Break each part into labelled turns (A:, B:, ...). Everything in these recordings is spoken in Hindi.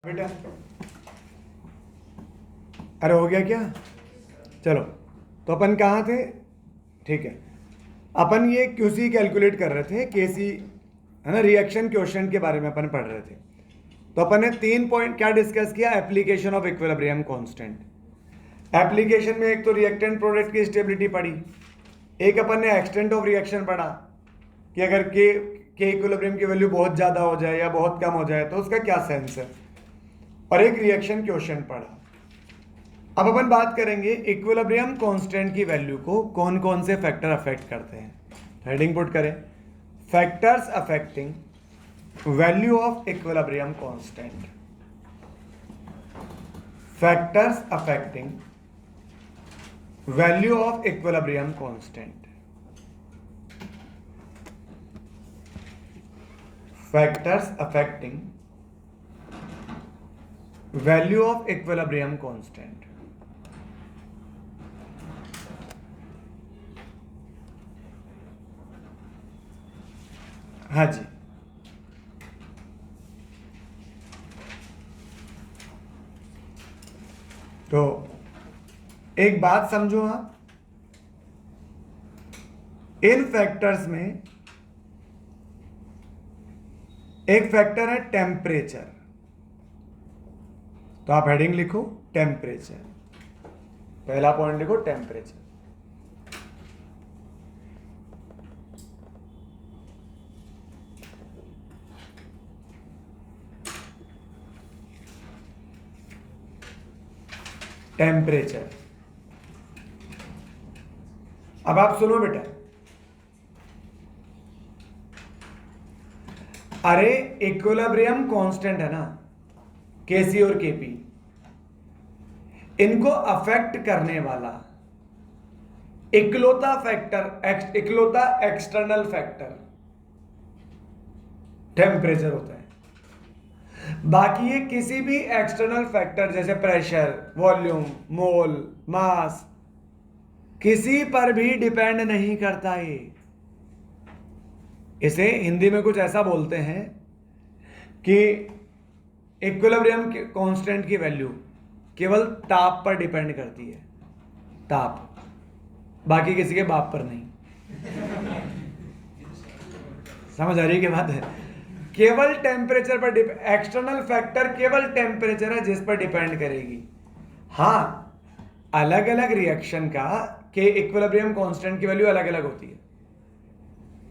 A: बेटा अरे हो गया क्या? चलो, तो अपन कहाँ थे? ठीक है, अपन ये क्यूसी कैलकुलेट कर रहे थे, केसी है ना, रिएक्शन क्वोशिएंट के बारे में अपन पढ़ रहे थे। तो अपन ने 3 पॉइंट क्या डिस्कस किया? Application of equilibrium constant. Application में एक तो रिएक्टेंट प्रोडक्ट की स्टेबिलिटी पढ़ी, एक अपन ने एक्सटेंट ऑफ रिएक्शन पढ़ा कि अगर के इक्विलिब्रियम की वैल्यू बहुत ज़्यादा हो जाए या बहुत कम हो जाए तो उसका क्या सेंस है, और एक रिएक्शन क्वोशिएंट पढ़ा। अब अपन बात करेंगे इक्विलिब्रियम कांस्टेंट की वैल्यू को कौन कौन से फैक्टर अफेक्ट करते हैं। हेडिंग पुट करें, factors affecting value of equilibrium constant. Factors affecting value of equilibrium constant. Factors affecting value of equilibrium constant. हाँ जी, तो एक बात समझो आप, इन फैक्टर्स में एक फैक्टर है टेम्परेचर। तो आप हेडिंग लिखो टेम्परेचर, पहला पॉइंट लिखो टेम्परेचर। टेम्परेचर। अब आप सुनो बेटा, अरे इक्विलिब्रियम कांस्टेंट है ना, केसी और केपी, इनको अफेक्ट करने वाला इकलौता फैक्टर, इकलौता एक्सटर्नल फैक्टर टेम्परेचर होता है। बाकी ये किसी भी एक्सटर्नल फैक्टर जैसे प्रेशर, वॉल्यूम, मोल, मास, किसी पर भी डिपेंड नहीं करता। ये इसे हिंदी में कुछ ऐसा बोलते हैं कि इक्विलिब्रियम कांस्टेंट की वैल्यू केवल ताप पर डिपेंड करती है, ताप, बाकी किसी के बाप पर नहीं। समझ आ रही है क्या बात है? केवल टेम्परेचर पर एक्सटर्नल फैक्टर केवल टेम्परेचर है जिस पर डिपेंड करेगी। हाँ, अलग अलग रिएक्शन का के इक्विलिब्रियम कांस्टेंट की वैल्यू अलग अलग होती है।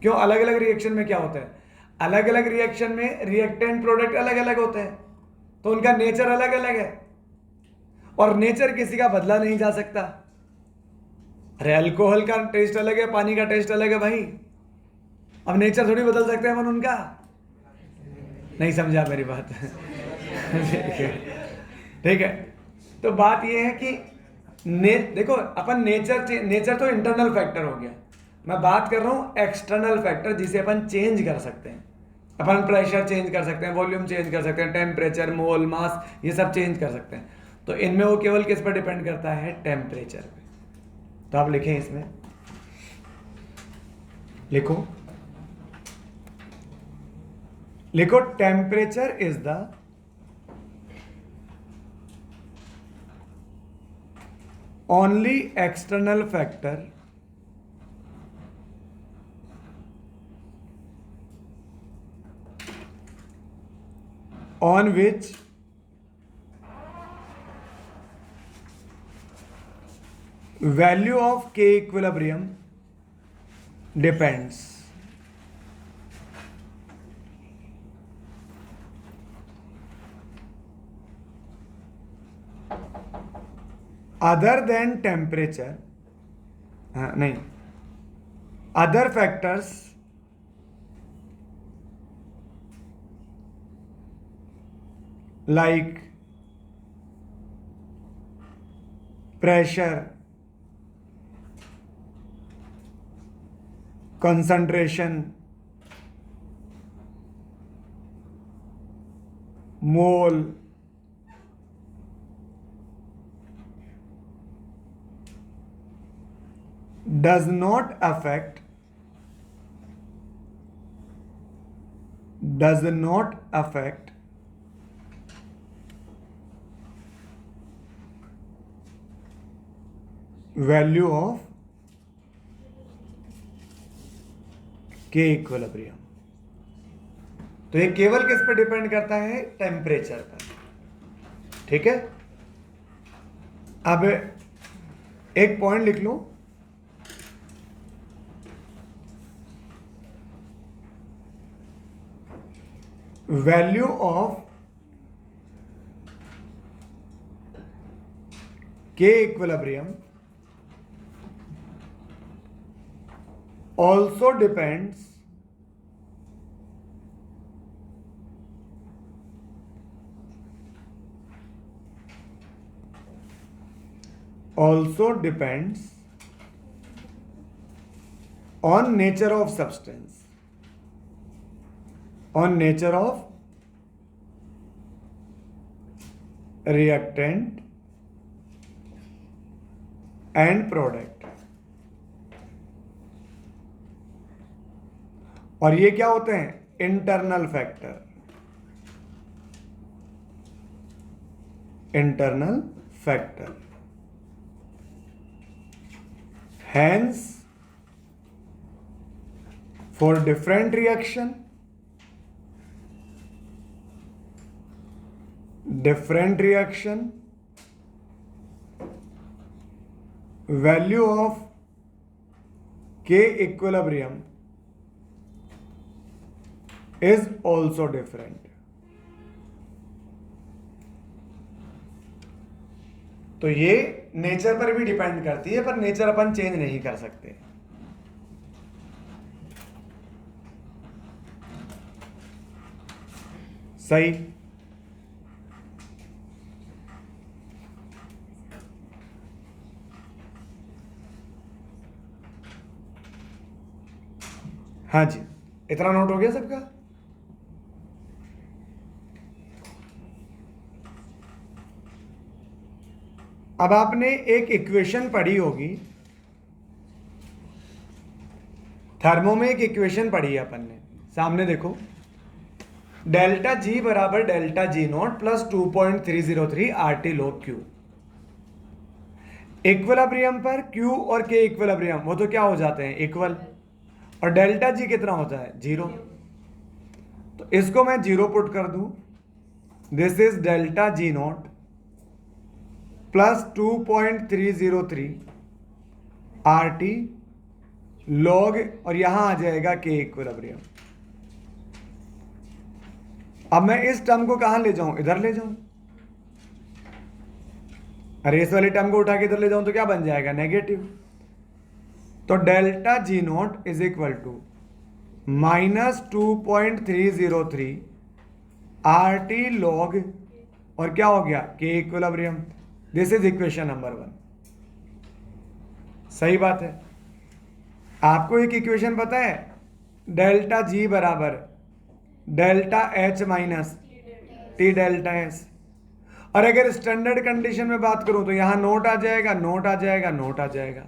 A: क्यों? अलग अलग रिएक्शन में क्या होता है, अलग अलग रिएक्शन में रिएक्टेंट प्रोडक्ट अलग अलग होते हैं, तो उनका नेचर अलग अलग है, और नेचर किसी का बदला नहीं जा सकता। अरे अल्कोहल का टेस्ट अलग है, पानी का टेस्ट अलग है भाई, अब नेचर थोड़ी बदल सकते हैं अपन उनका। नहीं समझा मेरी बात? ठीक है, तो बात यह है कि देखो अपन नेचर तो इंटरनल फैक्टर हो गया, मैं बात कर रहा हूं एक्सटर्नल फैक्टर जिसे अपन चेंज कर सकते हैं। अपन प्रेशर चेंज कर सकते हैं, वॉल्यूम चेंज कर सकते हैं, टेम्परेचर, मोल, मास, ये सब चेंज कर सकते हैं। तो इनमें वो केवल किस पर डिपेंड करता है? टेम्परेचर पे। तो आप लिखें, इसमें लिखो लिखो temperature is the only external factor on which value of K equilibrium depends. Other than temperature, नहीं, other factors like pressure, concentration, mole, does not affect value of K equilibrium. तो ये केवल किस पर डिपेंड करता है? टेम्परेचर पर। ठीक है, अब एक पॉइंट लिख लो, value of K equilibrium also depends on nature of substance, on nature of reactant and product। और ये क्या होते हैं? Internal factor, internal factor. Hence for different reaction, value of K equilibrium is also different। तो ये नेचर पर भी डिपेंड करती है, पर नेचर अपन चेंज नहीं कर सकते। सही। हाँ जी, इतना नोट हो गया सबका? अब आपने एक इक्वेशन पढ़ी होगी, थर्मो में एक इक्वेशन पढ़ी है अपन ने, सामने देखो, डेल्टा जी बराबर delta G not plus 2.303 RT log Q। Equilibrium पर Q और K इक्विलिब्रियम वो तो क्या हो जाते हैं? इक्वल। और डेल्टा जी कितना होता है? 0। तो इसको मैं 0 पुट कर दूं, this is delta G not plus 2.303 RT log, और यहां आ जाएगा के इक्विलिब्रियम। अब मैं इस टर्म को कहां ले जाऊं? इधर ले जाऊं। अरे इस वाली टर्म को उठा के इधर ले जाऊं तो क्या बन जाएगा? नेगेटिव। तो delta G not is equal to minus 2.303 RT log, और क्या हो गया? K equilibrium. This is equation number 1। सही बात है। आपको एक इक्वेशन पता है, डेल्टा जी बराबर delta H minus T delta S. और अगर स्टैंडर्ड कंडीशन में बात करूं तो यहां नोट आ जाएगा, नोट आ जाएगा, नोट आ जाएगा।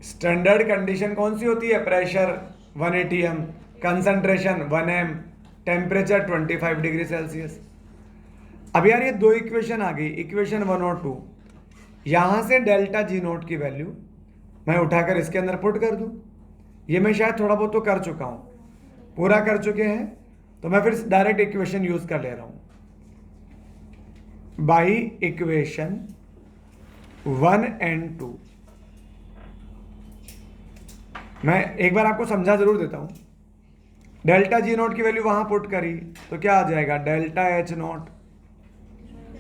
A: स्टैंडर्ड कंडीशन कौन सी होती है? Pressure 1 atm, concentration 1 m, temperature 25 degree Celsius. अब यार ये दो इक्वेशन आ गई, इक्वेशन 1 और 2। यहां से डेल्टा जी नोट की वैल्यू मैं उठाकर इसके अंदर पुट कर दूं। ये मैं शायद थोड़ा बहुत तो कर चुका हूं, पूरा कर चुके हैं, तो मैं फिर डायरेक्ट इक्वेशन यूज कर ले रहा हूं। बाई इक्वेशन 1 and 2 मैं एक बार आपको समझा जरूर देता हूं। डेल्टा जी नोट की वैल्यू वहां पुट करी तो क्या आ जाएगा? Delta H note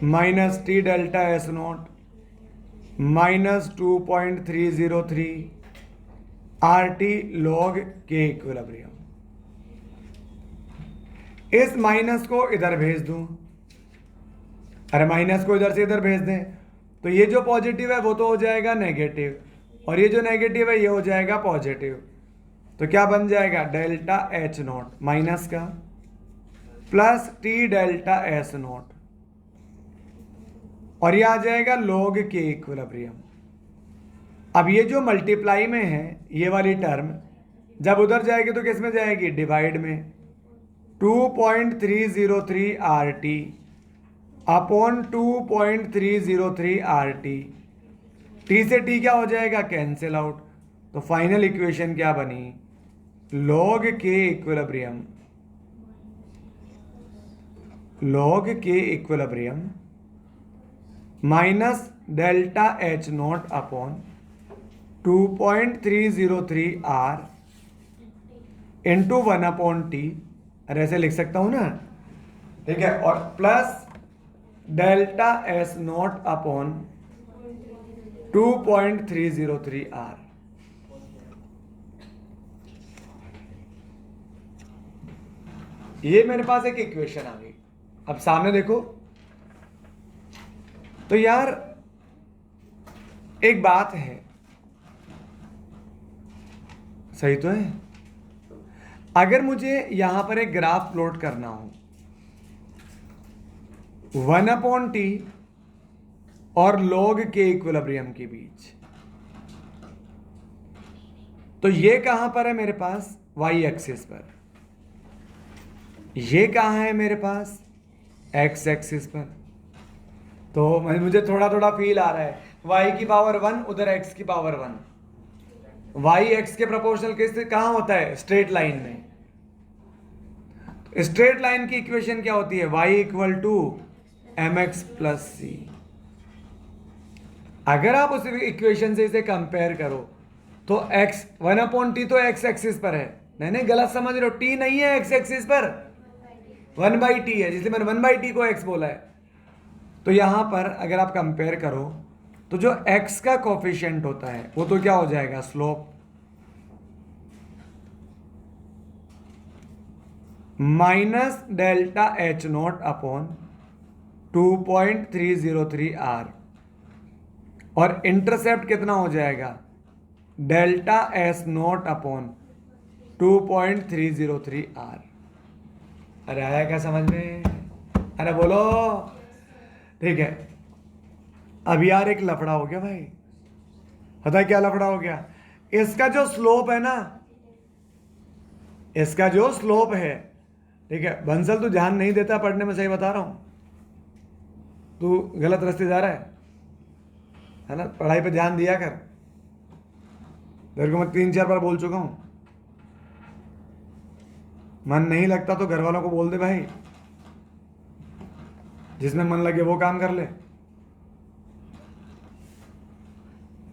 A: minus T delta S note minus 2.303 RT log के इक्विलिब्रियम। इस माइनस को इधर भेज दूं, अरे माइनस को इधर से इधर भेज दें तो ये जो पॉजिटिव है वो तो हो जाएगा नेगेटिव, और ये जो नेगेटिव है ये हो जाएगा पॉजिटिव। तो क्या बन जाएगा? डेल्टा एच नोट माइनस का plus T delta S note, और ये आ जाएगा लॉग के इक्विलिब्रियम। अब ये जो मल्टीप्लाई में है ये वाली टर्म जब उधर जाएगी तो किस में जाएगी? डिवाइड में। 2.303 RT अपॉन 2.303 RT टी से टी क्या हो जाएगा, कैंसिल आउट। तो फाइनल इक्वेशन क्या बनी, log k equilibrium, log k equilibrium minus delta H not upon 2.303 R into 1/t, अरे ऐसे लिख सकता हूं ना, ठीक है, और plus delta S not upon 2.303 R. ये मेरे पास एक इक्वेशन आ गई। अब सामने देखो, तो यार एक बात है, सही तो है, अगर मुझे यहां पर एक ग्राफ प्लॉट करना हो 1/t और log k इक्विलिब्रियम के बीच, तो ये कहां पर है मेरे पास, y एक्सिस पर, ये कहां है मेरे पास, x एक्सिस पर। तो मुझे थोड़ा थोड़ा फील आ रहा है, y की पावर 1 उधर x की पावर 1, y x के प्रोपोर्शनल किस कहां होता है, स्ट्रेट लाइन में। स्ट्रेट लाइन की इक्वेशन क्या होती है, y equal to mx plus c. अगर आप उस इक्वेशन से इसे कंपेयर करो तो x 1/t तो x एक्सिस पर है, नहीं गलत समझ रहे हो, t नहीं है x एक्सिस पर, 1/t है, जिसलिए मैंने 1/t को x बोला है। तो यहां पर अगर आप कंपेयर करो तो जो x का कोफिशिएंट होता है वो तो क्या हो जाएगा, slope, minus delta H not upon 2.303 R, और इंटरसेप्ट कितना हो जाएगा, delta S not upon 2.303 R. अरे आया क्या समझ में, अरे बोलो, ठीक है। अब यार एक लफड़ा हो गया भाई, पता है क्या लफड़ा हो गया, इसका जो स्लोप है ना, इसका जो स्लोप है, ठीक है, बंसल तू ध्यान नहीं देता पढ़ने में, सही बता रहा हूं, तू गलत रास्ते जा रहा है ना, पढ़ाई पे ध्यान दिया कर, तेरे को मैं 3-4 बार बोल चुका हूं, मन नहीं लगता तो घर वालों को बोल दे भाई, जिसमें मन लगे वो काम कर ले,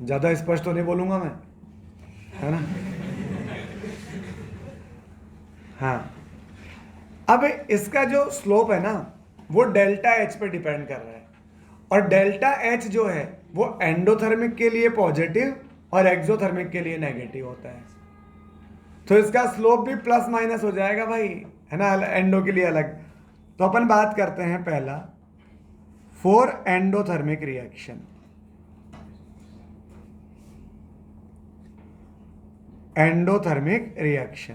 A: ज्यादा स्पष्ट तो नहीं बोलूंगा मैं, है ना। हाँ, अब इसका जो स्लोप है ना वो डेल्टा एच पे डिपेंड कर रहा है, और डेल्टा एच जो है वो एंडोथर्मिक के लिए पॉजिटिव और एक्सोथर्मिक के लिए नेगेटिव होता है। तो इसका स्लोप भी प्लस माइनस हो जाएगा भाई, है ना, एंडो के लिए अलग। तो अपन बात करते हैं पहला, for endothermic reaction, endothermic reaction,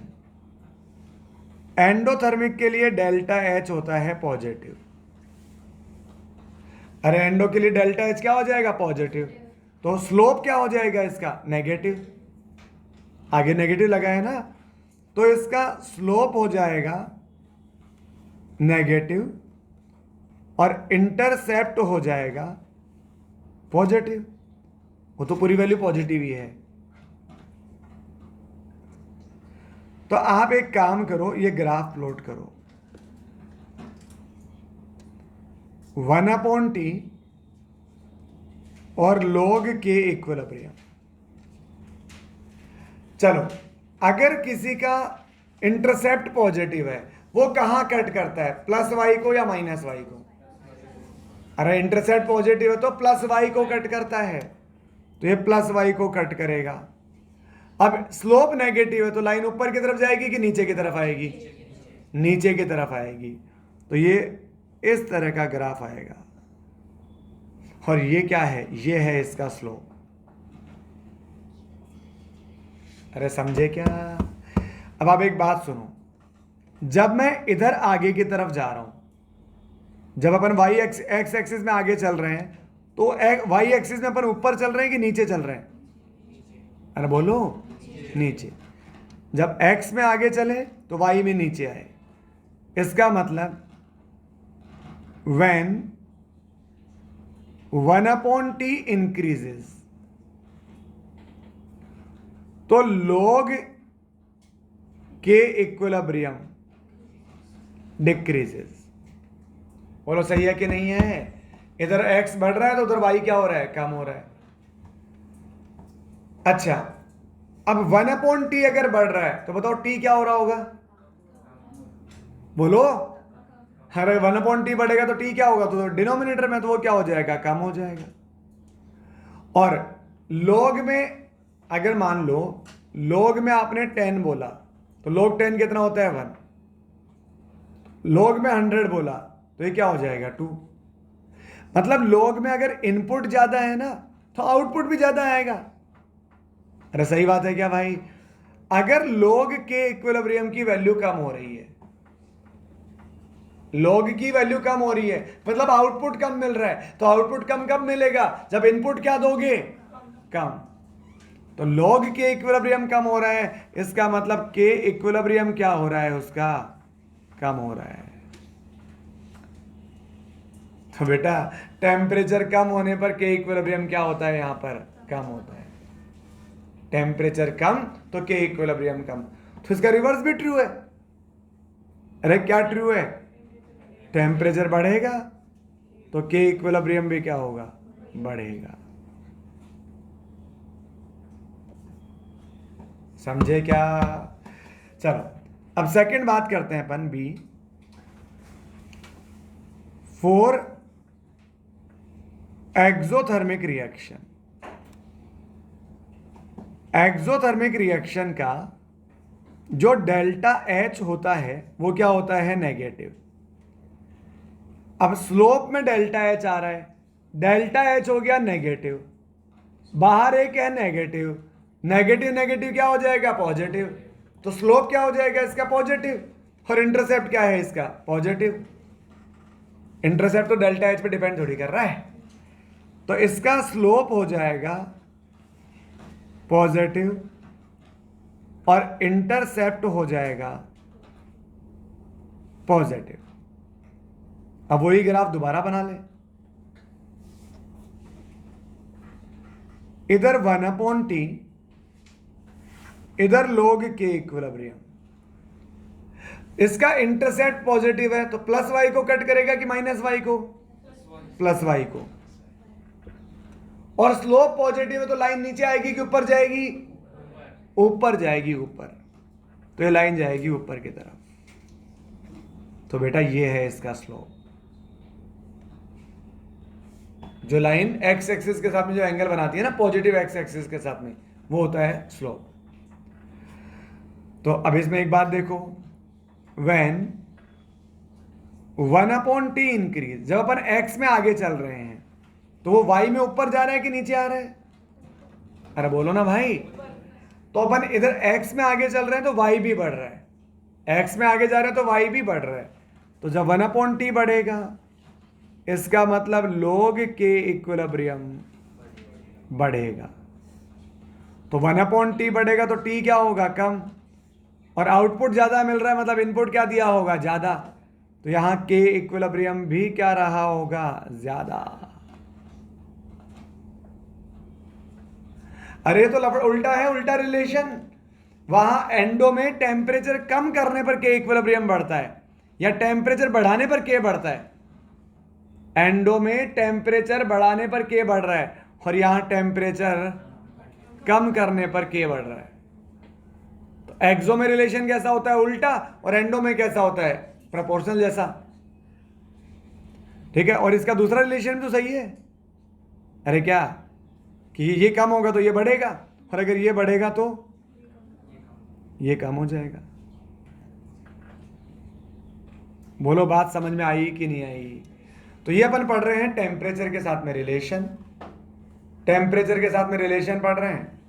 A: endothermic के लिए डेल्टा एच होता है पॉजिटिव, अरे एंडो के लिए डेल्टा एच क्या हो जाएगा, पॉजिटिव, तो स्लोप क्या हो जाएगा इसका, नेगेटिव, आगे नेगेटिव लगा है ना, तो इसका स्लोप हो जाएगा नेगेटिव और इंटरसेप्ट हो जाएगा पॉजिटिव, वो तो पूरी वैल्यू पॉजिटिव ही है। तो आप एक काम करो, ये ग्राफ प्लॉट करो, 1/t और log k इक्विलिब्रियम। चलो, अगर किसी का इंटरसेप्ट पॉजिटिव है, वो कहां कट करता है, प्लस वाई को या माइनस वाई को, अरे इंटरसेप्ट पॉजिटिव है तो प्लस वाई को कट करता है, तो ये प्लस वाई को कट करेगा। अब स्लोप नेगेटिव है तो लाइन ऊपर की तरफ जाएगी कि नीचे की तरफ आएगी, नीचे की तरफ आएगी, तो ये इस तरह का ग्राफ आएगा, और ये क्या है, ये है इसका स्लोप। अरे समझे क्या, अब आप एक बात सुनो, जब मैं इधर आगे की तरफ जा रहा हूं, जब अपन वाई एक्स एक्सिस में आगे चल रहे हैं, तो वाई एक्सिस में अपन ऊपर चल रहे हैं कि नीचे चल रहे हैं, अरे बोलो, नीचे। जब x में आगे चले तो y में नीचे आए, इसका मतलब when 1/t increases, तो log के इक्विलिब्रियम डिक्रीजेस। बोलो सही है कि नहीं है? इधर x बढ़ रहा है तो उधर y क्या हो रहा है? कम हो रहा है। अच्छा, अब 1/t अगर बढ़ रहा है तो बताओ t क्या हो रहा होगा? बोलो। अरे 1/t बढ़ेगा तो t क्या होगा? तो डिनोमिनेटर में तो वो क्या हो जाएगा? कम हो जाएगा। और log में अगर मान लो log में आपने 10 बोला तो log 10 कितना होता है? 1। log में 100 बोला तो ये क्या हो जाएगा? 2। मतलब log में अगर इनपुट ज्यादा है ना तो आउटपुट भी ज्यादा आएगा। अरे सही बात है क्या भाई? अगर log के इक्विलिब्रियम की वैल्यू कम हो रही है, log की वैल्यू कम हो रही है मतलब आउटपुट कम मिल रहा है, तो आउटपुट कम कब मिलेगा? जब इनपुट क्या दोगे? कम। तो log के इक्विलिब्रियम कम हो रहा है, इसका मतलब के इक्विलिब्रियम क्या हो रहा है? उसका कम हो रहा है। तो बेटा टेम्परेचर कम होने पर के इक्विलिब्रियम क्या होता है? यहां पर कम होता है। टेम्परेचर कम तो के इक्विलिब्रियम कम। तो इसका रिवर्स भी ट्रू है। अरे क्या ट्रू है? टेम्परेचर बढ़ेगा तो के इक्विलिब्रियम भी क्या होगा? बढ़ेगा। समझे क्या? चलो अब सेकंड बात करते हैं अपन B. For exothermic reaction, exothermic reaction का जो डेल्टा एच होता है वो क्या होता है? नेगेटिव। अब स्लोप में डेल्टा एच आ रहा है, डेल्टा एच हो गया नेगेटिव, बाहर एक है नेगेटिव, नेगेटिव नेगेटिव क्या हो जाएगा? पॉजिटिव। तो स्लोप क्या हो जाएगा इसका? पॉजिटिव। और इंटरसेप्ट क्या है इसका? पॉजिटिव। इंटरसेप्ट तो डेल्टा एच पे डिपेंड थोड़ी कर रहा है, तो इसका स्लोप हो जाएगा पॉजिटिव और इंटरसेप्ट हो जाएगा पॉजिटिव। अब वही ग्राफ दोबारा बना ले। इधर 1/t, इधर log के इक्विलिब्रियम। इसका इंटरसेप्ट पॉजिटिव है तो प्लस वाई को कट करेगा कि माइनस वाई को? प्लस वाई को। और स्लोप पॉजिटिव है तो लाइन नीचे आएगी कि ऊपर जाएगी? ऊपर जाएगी, ऊपर। तो ये लाइन जाएगी ऊपर की तरफ। तो बेटा ये है इसका स्लोप। जो लाइन एक्स एक्सिस के साथ में जो एंगल बनाती है ना, पॉजिटिव एक्स एक्सिस के साथ में, वो होता है स्लोप। तो अब इसमें एक बात देखो, व्हेन 1/t इंक्रीज, जब अपन x में आगे चल रहे हैं तो वो y में ऊपर जा रहा है कि नीचे आ रहा है? अरे बोलो ना भाई। तो अपन इधर x में आगे चल रहे हैं तो y भी बढ़ रहा है, x में आगे जा रहे हैं तो y भी बढ़ रहा है। तो जब 1/t बढ़ेगा इसका मतलब log के इक्विलिब्रियम बढ़ेगा। तो 1/t बढ़ेगा तो t क्या होगा? कम। और आउटपुट ज्यादा मिल रहा है मतलब इनपुट क्या दिया होगा? ज्यादा। तो यहां के इक्विलिब्रियम भी क्या रहा होगा? ज्यादा। अरे तो उल्टा है, उल्टा रिलेशन। वहां एंडो में टेम्परेचर कम करने पर के इक्विलिब्रियम बढ़ता है या टेम्परेचर बढ़ाने पर के बढ़ता है? एंडो में टेम्परेचर बढ़ाने पर के बढ़ रहा है और यहां टेम्परेचर कम करने पर के बढ़ रहा है। तो एक्सो में रिलेशन कैसा होता है? उल्टा। और एंडो में कैसा होता है? प्रोपोर्शनल जैसा। ठीक है। और इसका दूसरा रिलेशन भी तो सही है। अरे क्या कि ये कम होगा तो ये बढ़ेगा, और अगर ये बढ़ेगा तो ये कम हो जाएगा। बोलो बात समझ में आई कि नहीं आई? तो ये अपन पढ़ रहे हैं टेम्परेचर के साथ में रिलेशन, टेम्परेचर के साथ में रिलेशन पढ़ रहे हैं।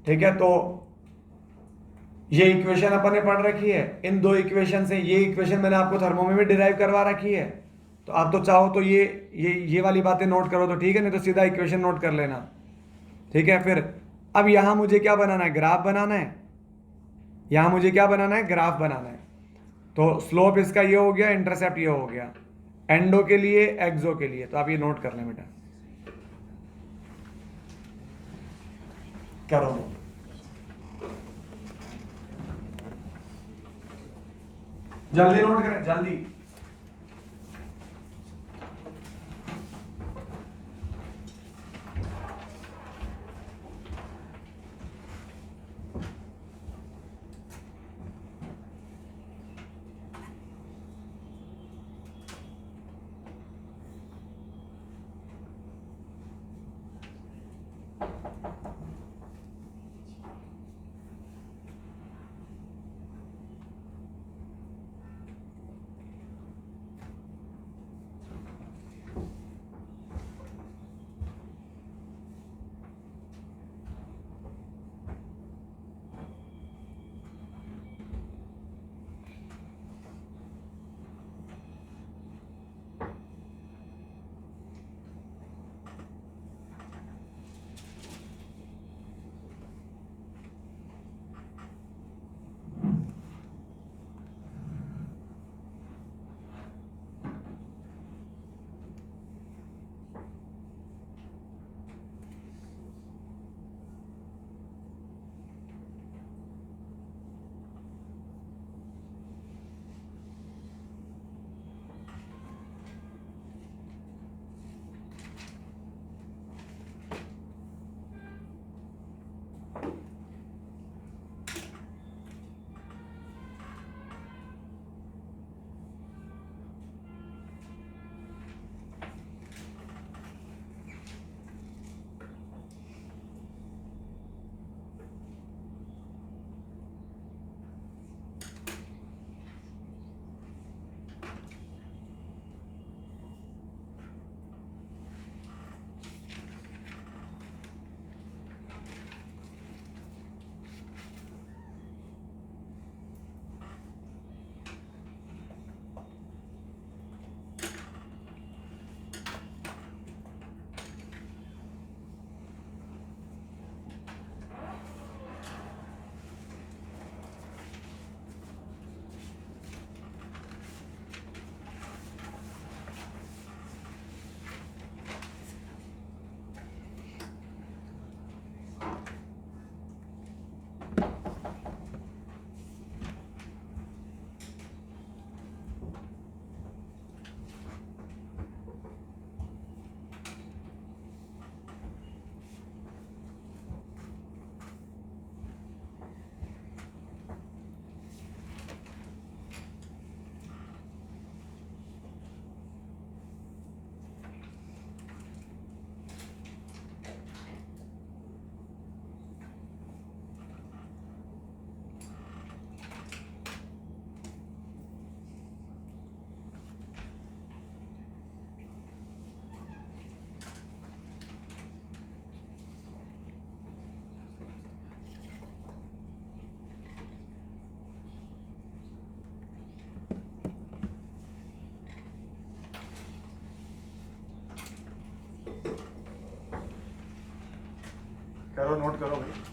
A: ठीक है। तो ये इक्वेशन अपन ने पढ़ रखी है। इन दो इक्वेशन से, ये इक्वेशन मैंने आपको थर्मो में भी डिराइव करवा रखी है, तो आप तो चाहो तो ये वाली बातें नोट करो तो ठीक है, नहीं तो सीधा इक्वेशन नोट कर लेना। ठीक है। फिर अब यहां मुझे क्या बनाना है? ग्राफ बनाना है। यहां मुझे क्या बनाना है? ग्राफ बनाना है। तो स्लोप इसका ये हो गया, इंटरसेप्ट ये हो गया, एंडो के लिए, एक्सो के लिए। तो आप ये नोट कर लें बेटा। करो। जल्दी नोट करें, जल्दी। करो, नोट करो भाई।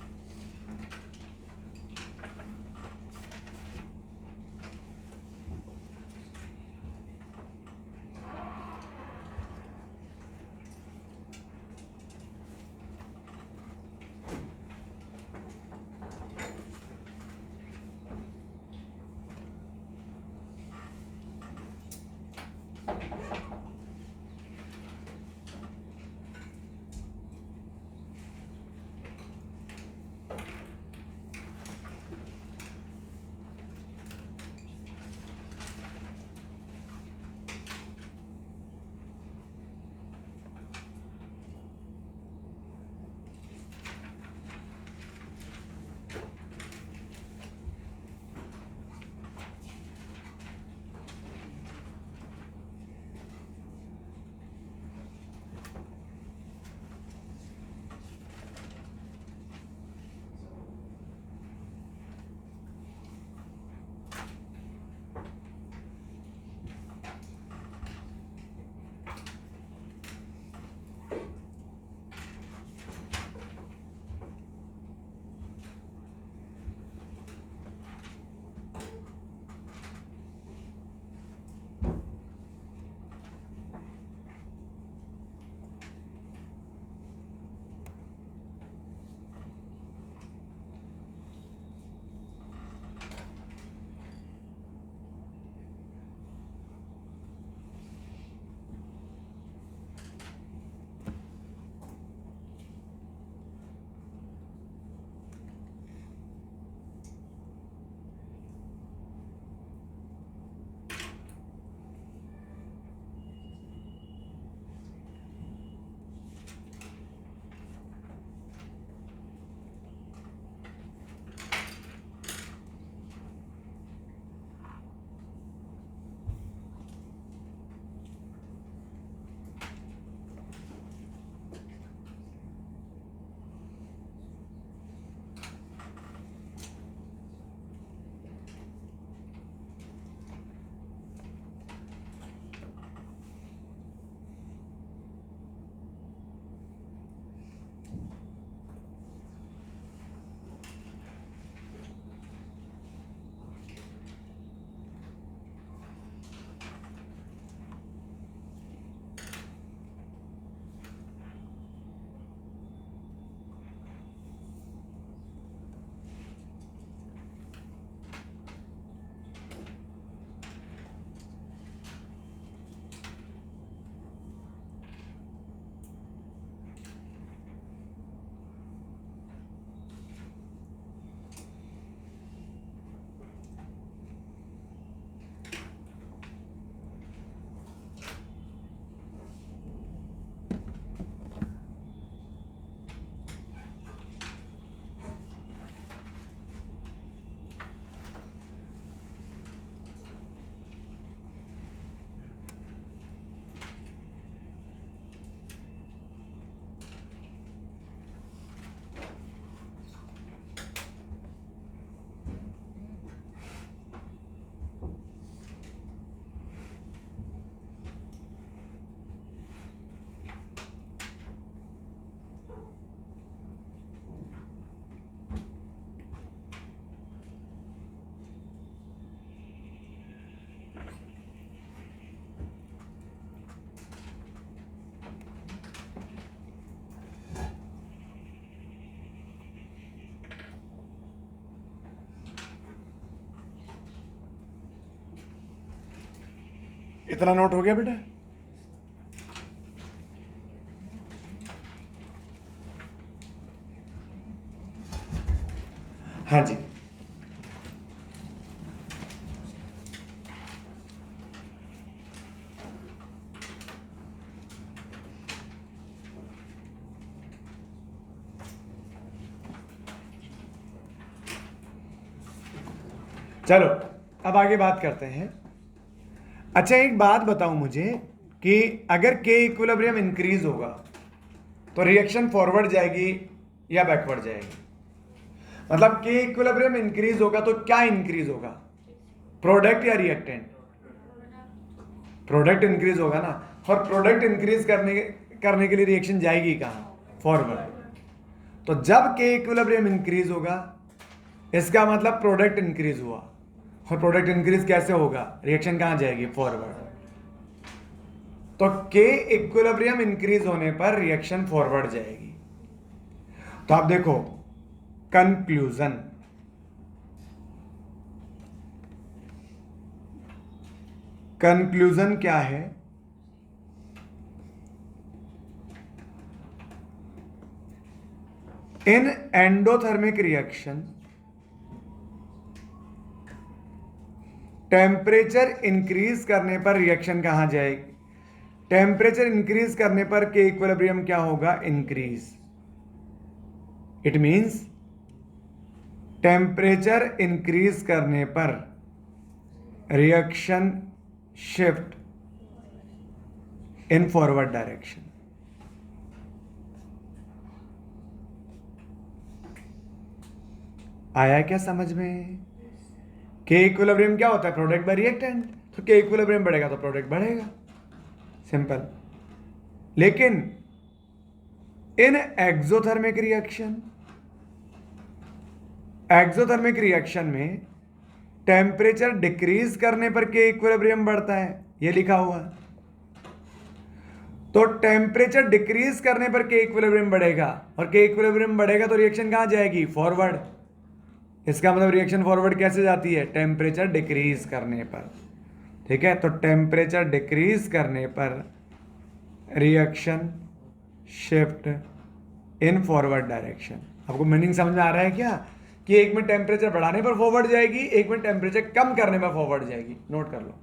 A: इतना नोट हो गया बेटा? हाँ जी, चलो अब आगे बात करते हैं। अच्छा एक बात बताओ मुझे कि अगर के इक्विलिब्रियम इंक्रीज होगा तो रिएक्शन फॉरवर्ड जाएगी या बैकवर्ड जाएगी? मतलब के इक्विलिब्रियम इंक्रीज होगा तो क्या इंक्रीज होगा, प्रोडक्ट या रिएक्टेंट? प्रोडक्ट इंक्रीज होगा ना, और प्रोडक्ट इंक्रीज करने के लिए रिएक्शन जाएगी कहां, फॉरवर्ड। तो जब के इक्विलिब्रियम इंक्रीज होगा इसका मतलब प्रोडक्ट इंक्रीज हुआ, और प्रोडक्ट इंक्रीज कैसे होगा, रिएक्शन कहां जाएगी, फॉरवर्ड। तो के इक्विलिब्रियम इंक्रीज होने पर रिएक्शन फॉरवर्ड जाएगी। तो आप देखो कंक्लूजन, कंक्लूजन क्या है, इन एंडोथर्मिक रिएक्शन टेम्परेचर इंक्रीज करने पर रिएक्शन कहां जाएगी, टेम्परेचर इंक्रीज करने पर के इक्विलिब्रियम क्या होगा, increase. It means temperature increase करने पर reaction shift in forward direction. आया क्या समझ में? के इक्विलिब्रियम क्या होता है, प्रोडक्ट बाय रिएक्टेंट, तो के इक्विलिब्रियम बढ़ेगा तो प्रोडक्ट बढ़ेगा, सिंपल। लेकिन इन एक्सोथर्मिक रिएक्शन, एक्सोथर्मिक रिएक्शन में टेम्परेचर डिक्रीज करने पर के इक्विलिब्रियम बढ़ता है, ये लिखा हुआ है। तो टेम्परेचर डिक्रीज करने पर के इक्विलिब्रियम बढ़ेगा, और के इक्विलिब्रियम बढ़ेगा तो रिएक्शन कहां जाएगी, फॉरवर्ड। इसका मतलब रिएक्शन फॉरवर्ड कैसे जाती है, टेम्परेचर डिक्रीज करने पर। ठीक है, तो टेम्परेचर डिक्रीज करने पर reaction shift in forward direction. आपको मीनिंग समझ में आ रहा है क्या, कि एक में टेम्परेचर बढ़ाने पर फॉरवर्ड जाएगी, एक में टेम्परेचर कम करने पर फॉरवर्ड जाएगी। नोट कर लो।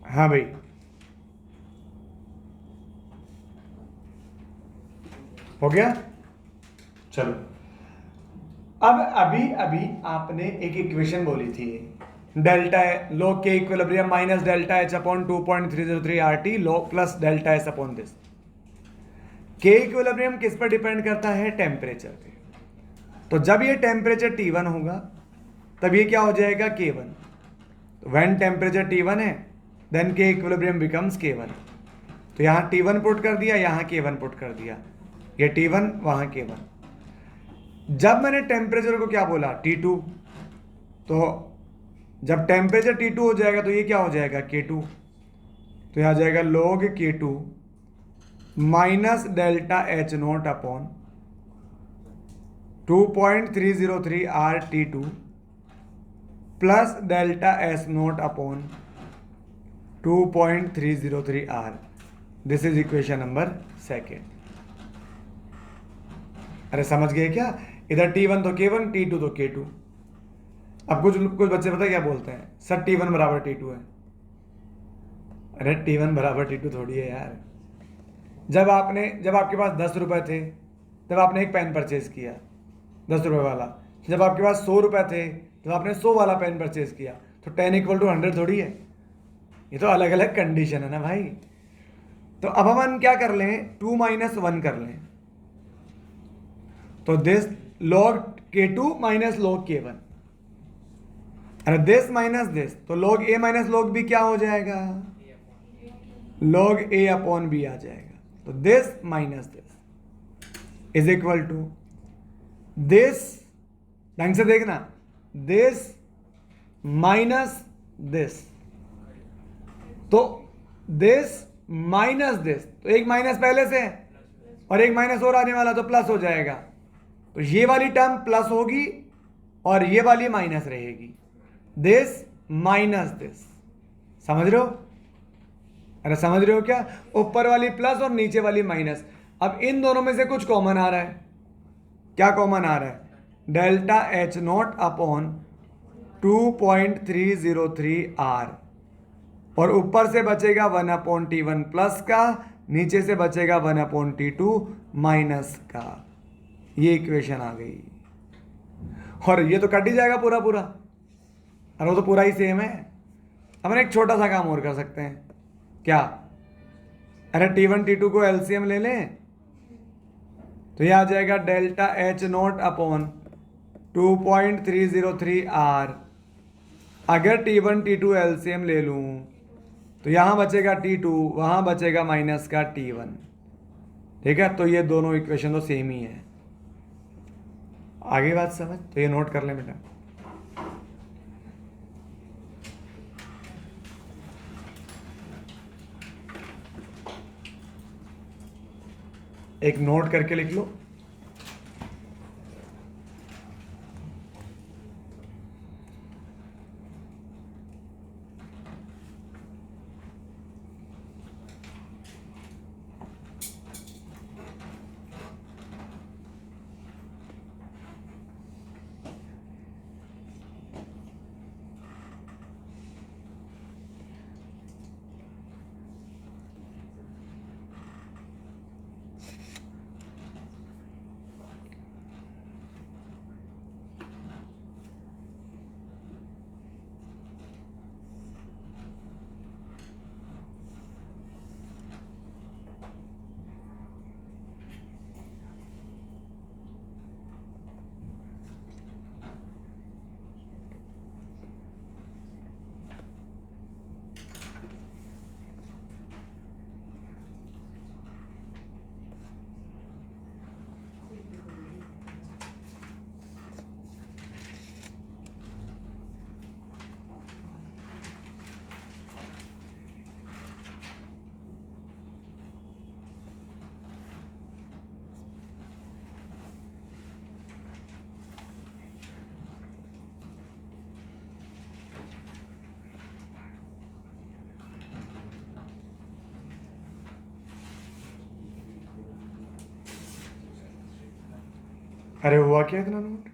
A: हाँ भाई, हो गया। चलो अब अभी अभी आपने एक इक्वेशन बोली थी, डेल्टा लो के equilibrium minus delta H upon 2.303 RT low plus delta S upon this. के इक्विलिब्रियम किस पर डिपेंड करता है, टेम्परेचर पे। तो जब ये टेम्परेचर T1 होगा तब ये क्या हो जाएगा, K1। तो व्हेन टेम्परेचर T1 है देन के इक्विलिब्रियम बिकम्स K1। तो यहां T1 पुट कर दिया, यहां K1 पुट कर दिया, ये T1 वहां K1। जब मैंने टेम्परेचर को क्या बोला, T2, तो जब टेम्परेचर T2 हो जाएगा तो ये क्या हो जाएगा, K2। तो यहां आ जाएगा log K2 minus delta H not upon 2.303 R T two plus delta S not upon 2.303 R. This is equation number second. अरे समझ गए क्या? इधर T1 तो K1, T2 तो K2. अब कुछ कुछ बच्चे पता है क्या बोलते हैं, सर T1 बराबर T2 है. अरे T1 बराबर T2 थोड़ी है यार. जब आपके पास 10 रुपए थे तब आपने एक पेन परचेज किया 10 रुपए वाला. जब आपके पास 100 रुपए थे तब आपने 100 वाला पेन परचेज किया. तो 10 इक्वल टू 100 थोड़ी है. ये तो अलग अलग कंडीशन है ना भाई. तो अब हम क्या कर लें, 2 माइनस 1 कर लें. तो this log K2 minus log K1. अरे दिस माइनस दिस, तो log A minus log B क्या हो जाएगा? log A अपॉन B आ जाएगा. तो this minus this is equal to this, ढंग से देखना, दिस माइनस दिस. तो दिस माइनस दिस, तो एक माइनस पहले से है और एक माइनस और आने वाला, तो प्लस हो जाएगा. तो ये वाली टर्म प्लस होगी और ये वाली माइनस रहेगी. This minus this. समझ रहे हो? अरे समझ रहे हो क्या? ऊपर वाली प्लस और नीचे वाली माइनस. अब इन दोनों में से कुछ कॉमन आ रहा है. क्या कॉमन आ रहा है? Delta H not upon 2.303 R. और ऊपर से बचेगा 1 अपॉन T1 प्लस का, नीचे से बचेगा 1 अपॉन T2 माइनस का. ये इक्वेशन आ गई. और ये तो कट ही जाएगा पूरा पूरा. अरे वो तो पूरा ही सेम है. अपन एक छोटा सा काम और कर सकते हैं. क्या? अरे T1 T2 को एलसीएम ले लें, तो ये आ जाएगा delta H not upon 2.303 R. अगर T1 T2 एलसीएम ले लूं तो यहां बचेगा T2, वहां बचेगा माइनस का T1. ठीक है, तो ये दोनों इक्वेशन तो सेम ही है. आगे बात समझ? तो ये नोट कर लें बेटा. एक नोट करके लिख लो. अरे हुआ क्या इतना नोट?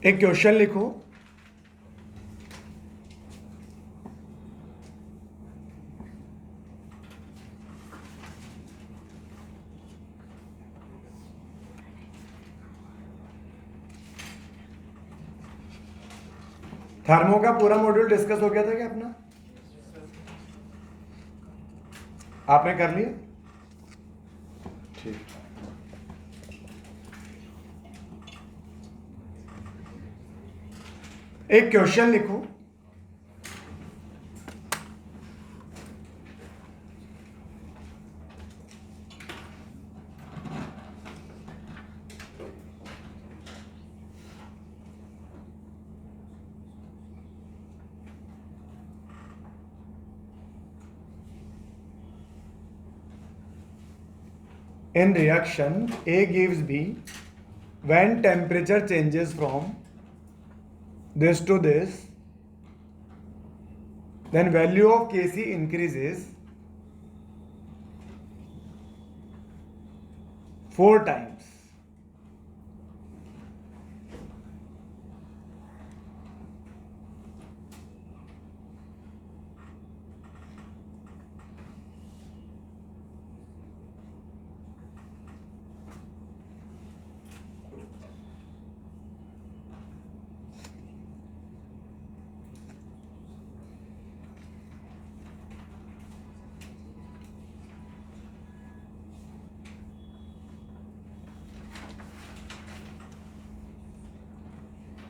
A: एक क्वेश्चन लिखो. थर्मो का पूरा मॉड्यूल डिस्कस हो गया था क्या अपना? आपने कर लिया? ठीक। एक क्वेश्चन लिखो, in reaction A gives B when temperature changes from this to this, then value of Kc increases 4 times.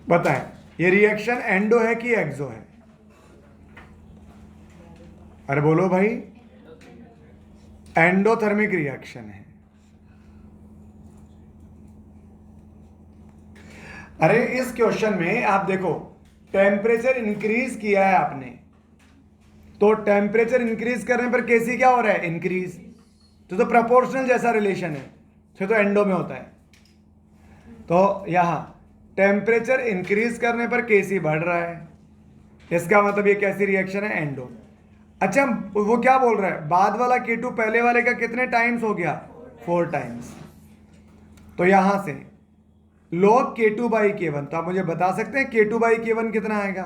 A: बताएं, ये रिएक्शन एंडो है कि एक्सो है? अरे बोलो भाई, एंडोथर्मिक रिएक्शन है। अरे इस क्वेश्चन में आप देखो, टेम्परेचर इंक्रीज किया है आपने, तो टेम्परेचर इंक्रीज करने पर केसी क्या हो रहा है? इंक्रीज। तो प्रोपोर्शनल जैसा रिलेशन है, तो एंडो में होता है। तो यहां टेम्परेचर इंक्रीज करने पर केसी बढ़ रहा है, इसका मतलब ये कैसी रिएक्शन है? एंडो। अच्छा, वो क्या बोल रहा है? बाद वाला K2 पहले वाले का कितने टाइम्स हो गया? 4 टाइम्स। तो यहां से log K2 बाई K1, तो आप मुझे बता सकते हैं K2 बाई K1 कितना आएगा?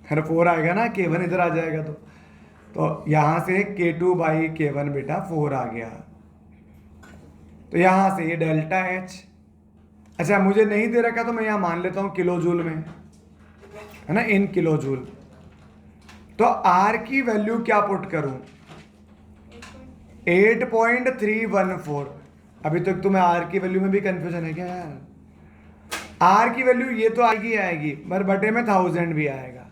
A: अरे 4 आएगा ना, K1 इधर आ जाएगा। तो यहां से K2 बाई K1 बेटा 4 आ गया। तो यहां से ये डेल्टा H, अच्छा मुझे नहीं दे रखा तो मैं यहां मान लेता हूं किलो जूल में, है ना, इन किलो जूल। तो R की वैल्यू क्या पुट करूं? 8.314। अभी तक तुम्हें R की वैल्यू में भी कंफ्यूजन है क्या यार? R की वैल्यू ये तो आएगी आएगी, पर बटे में 1000 भी आएगा,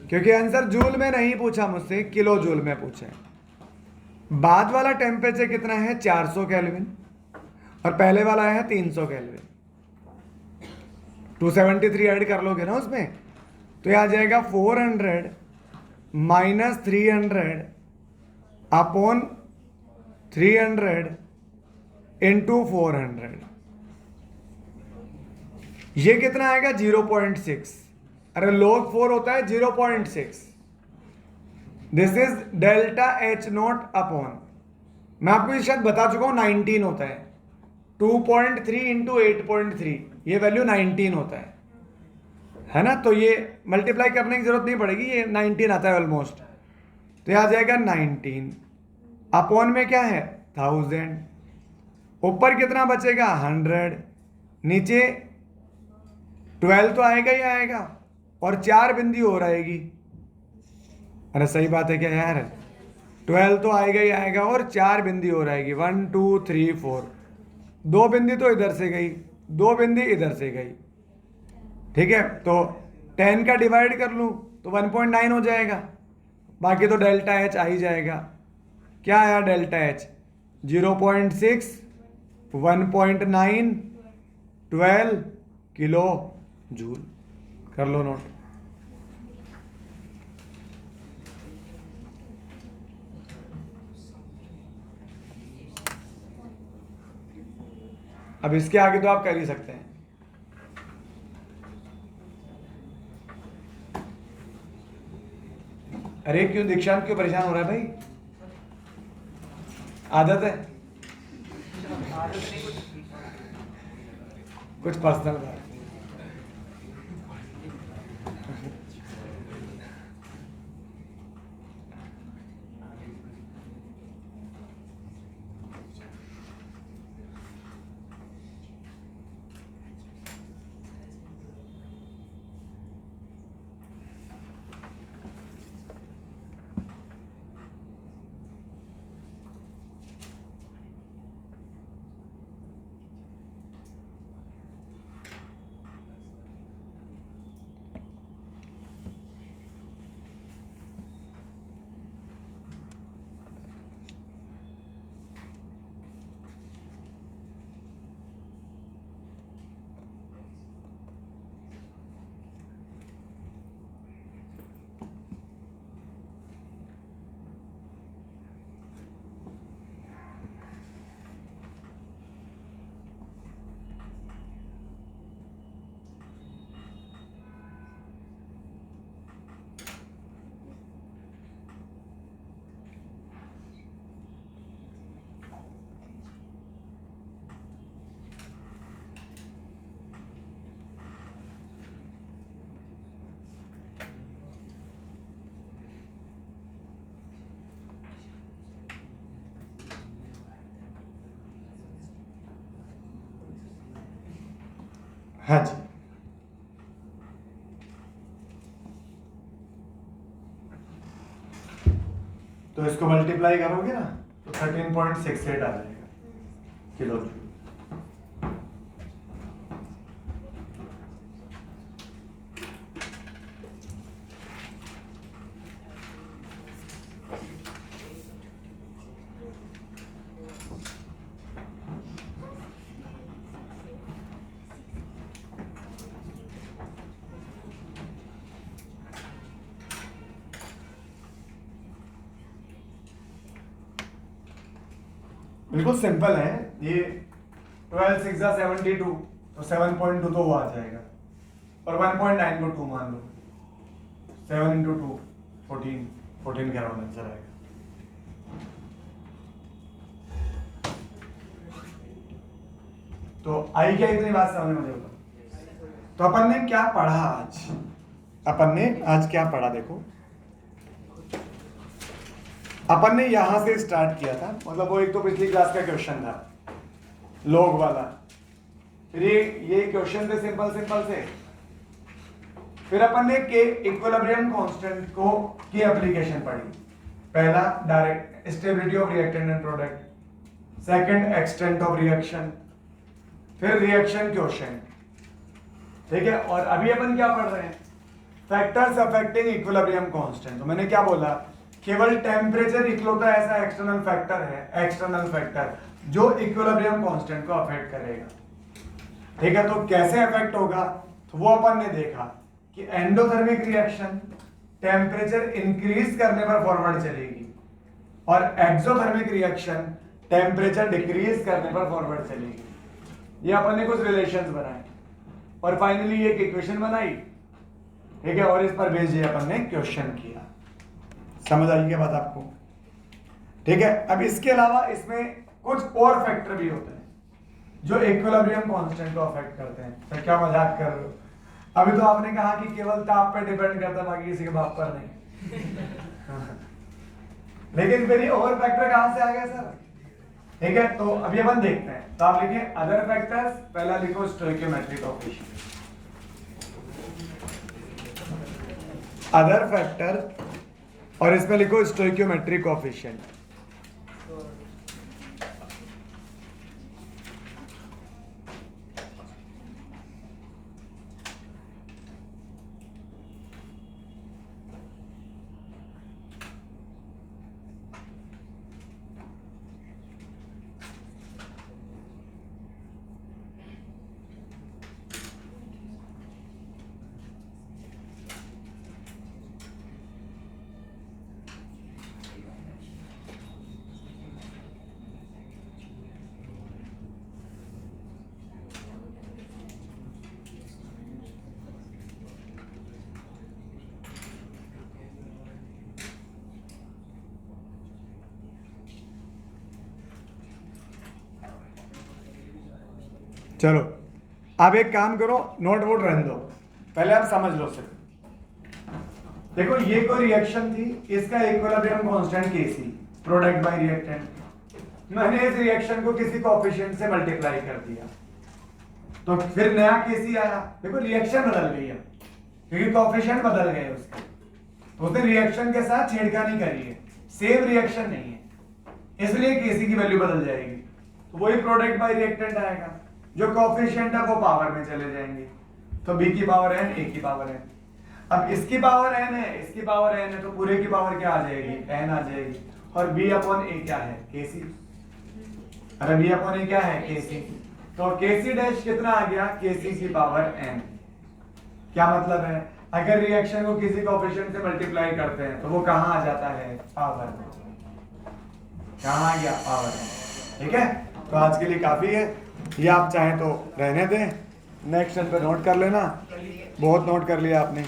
A: क्योंकि आंसर जूल में नहीं पूछा मुझसे, किलो जूल में पूछा है। बाद वाला टेम्परेचर कितना है? 400 केल्विन, और पहले वाला है 300 केल्विन। 273 ऐड कर लोगे ना उसमें, तो यह आ जाएगा 400 माइनस 300 अपॉन 300 इंटू 400। ये कितना आएगा? 0.6। अरे log 4 होता है 0.6। This is delta H not upon, मैं आपको ये शायद बता चुका हूं, 19 होता है। 2.3 इंटू 8.3, ये वैल्यू 19 होता है ना। तो ये मल्टीप्लाई करने की जरूरत नहीं पड़ेगी, ये 19 आता है ऑलमोस्ट। तो यह आ जाएगा 19 अपॉन में क्या है? 1000। ऊपर कितना बचेगा? 100। नीचे 12 तो आएगा ही आएगा, और 4 बिंदी हो रहेगी। अरे सही बात है क्या यार? 12 तो आएगा ही आएगा, और 4 बिंदी हो रहेगी। 1 2 3 4, 2 बिंदी तो इधर से गई, 2 बिंदी इधर से गई। ठीक है, तो 10 का डिवाइड कर लूं तो 1.9 हो जाएगा, बाकी तो डेल्टा H आ ही जाएगा। क्या आया डेल्टा H? 0.6, 1.9, 12 kilo joule. कर लो नोट। अब इसके आगे तो आप कर ही सकते हैं। अरे क्यों दीक्षांत, क्यों परेशान हो रहा है भाई? आदत है, कुछ पर्सनल बात। हाँ जी, तो इसको मल्टीप्लाई करोगे ना तो 13.68 आ जाएगा किलो जूल। बिल्कुल सिंपल है ये। 12 6 72, तो 7.2 तो वो आ जाएगा, और 1.9 को 2 मान लो, 7 इंटू 2 14 के अराउंड आंसर आएगा। तो आई क्या इतनी बात समझ में होगा? तो अपन ने क्या पढ़ा आज? अपन ने आज क्या पढ़ा देखो, अपन ने यहां से स्टार्ट किया था, मतलब वो एक तो पिछली क्लास का क्वेश्चन था लॉग वाला, फिर ये क्वेश्चन थे सिंपल से, फिर अपन ने के इक्विलिब्रियम कांस्टेंट को की एप्लीकेशन पढ़ी। पहला direct stability of reactant and product, second extent of reaction, फिर रिएक्शन क्वोशिएंट, ठीक है। और अभी अपन क्या पढ़ रहे हैं? Factors affecting equilibrium constant. तो मैंने क्या बोला, केवल टेम्परेचर इकलौता ऐसा एक्सटर्नल फैक्टर है, एक्सटर्नल फैक्टर जो इक्विलिब्रियम कांस्टेंट को अफेक्ट करेगा, ठीक है। तो कैसे अफेक्ट होगा, तो वो अपन ने देखा कि एंडोथर्मिक रिएक्शन टेम्परेचर इंक्रीज करने पर फॉरवर्ड चलेगी, और एक्सोथर्मिक रिएक्शन टेम्परेचर डिक्रीज करने पर फॉरवर्ड चलेगी। ये अपन ने कुछ रिलेशंस बनाए और फाइनली एक इक्वेशन बनाई, ठीक है, और इस पर बेस्ड अपन ने क्वेश्चन किया। समझ आई क्या बात आपको? ठीक है। अब इसके अलावा इसमें कुछ और फैक्टर भी होते हैं जो इक्विलिब्रियम कांस्टेंट को अफेक्ट करते हैं। तो क्या मजाक कर रहे हो? अभी तो आपने कहा कि केवल ताप पे डिपेंड करता है, बाकी किसी के बाप पर नहीं। लेकिन फिर ये और फैक्टर कहां से आ गया सर? ठीक है, तो अभी अपन देखते हैं। तो आप लिखिए अदर फैक्टर्स, पहला लिखो स्टोइकियोमेट्रिक कोएफिशिएंट, अदर फैक्टर, और इसमें लिखो स्टोइकियोमेट्रिक कोएफिशिएंट। चलो अब एक काम करो, नोट वोट रहने दो, पहले आप समझ लो सिर्फ। देखो ये कोई रिएक्शन थी, इसका equilibrium constant Kc, product bye reactant. मैंने इस रिएक्शन को किसी कोएफिशिएंट से मल्टीप्लाई कर दिया, तो फिर नया Kc आया। देखो रिएक्शन बदल गई है क्योंकि कोएफिशिएंट बदल गए उसके, तो उसने रिएक्शन के साथ छेड़खानी करी है, सेम रिएक्शन नहीं है, इसलिए Kc की वैल्यू बदल जाएगी। तो वही प्रोडक्ट बाय रिएक्टेंट आएगा, जो कोएफिशिएंट है वो पावर में चले जाएंगे, तो b की पावर n, a की पावर n। अब इसकी पावर n है, इसकी पावर n है, तो पूरे की पावर क्या आ जाएगी? n आ जाएगी। और b अपॉन a क्या है? Kc। अरे b अपॉन a क्या है? Kc। तो Kc डैश कितना आ गया? Kc की पावर n। क्या मतलब है? अगर रिएक्शन को किसी कोएफिशिएंट से मल्टीप्लाई करते हैं तो वो कहां आ जाता है? पावर में। कहां आ गया? पावर में। ठीक है, तो आज के लिए काफी है, ये आप चाहें तो रहने दें, नेक्स्ट पे नोट कर लेना। बहुत नोट कर लिया आपने।